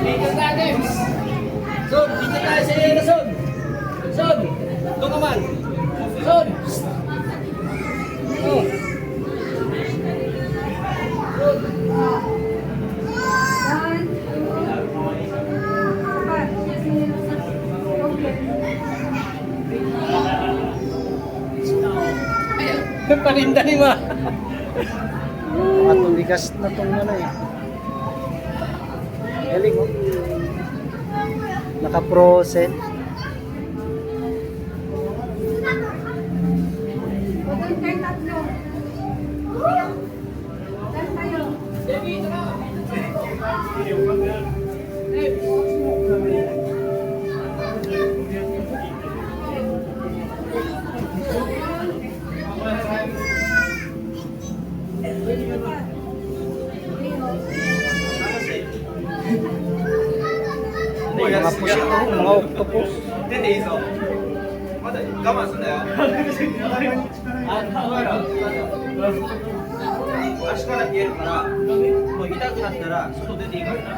Dito tayo. Son, dito tayo sa iyo na Son. Son, doon naman. Son. Oh. Parinda ni ma. Mga tumigas na tong ano eh. Galing oh. Naka-frozen. Mga pusit oh, mga octopus. 出ていいぞ。まだ我慢すんなよ。足から冷えるから、もう痛くなったら外出ていいからな。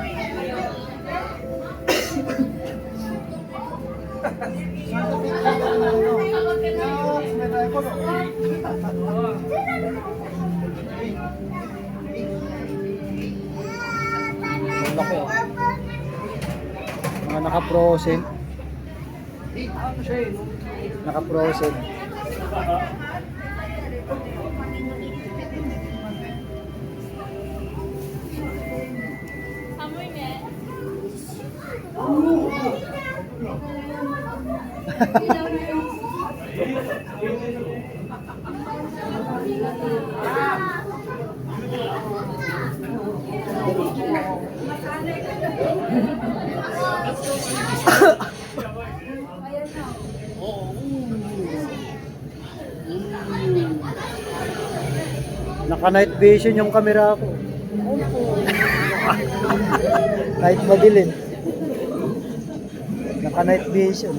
Ang laki oh. Mga naka-frozen. Naka-frozen. Naka-night vision yung camera ko. Kahit madilim. Naka-night vision.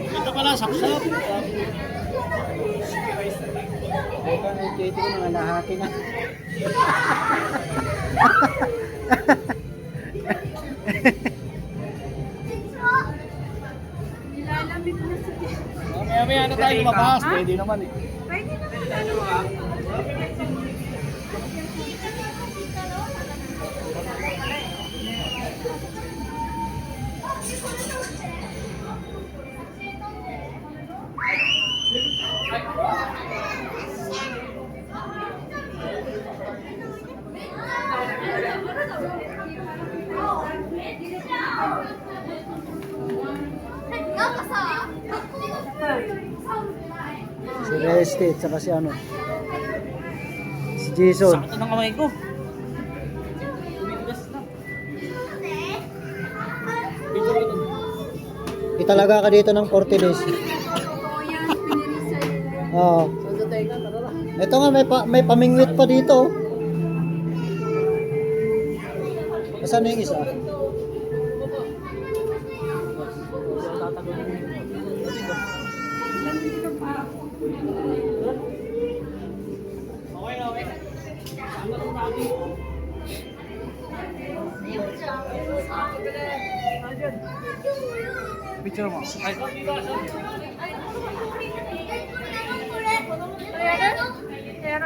Ito pala, saksap. Ito na yung ko mga lahati na. Maya-maya na tayo lumabas. Pwede naman eh. Pwede naman. Si Reste at saka si ano. Si Jason. Sakit ng kamay ko. Italaga ka dito ng 40 days. Oo. Ito nga may pamingwit pa dito. Nasaan na yung isa? Picture mo. Ay. Pero,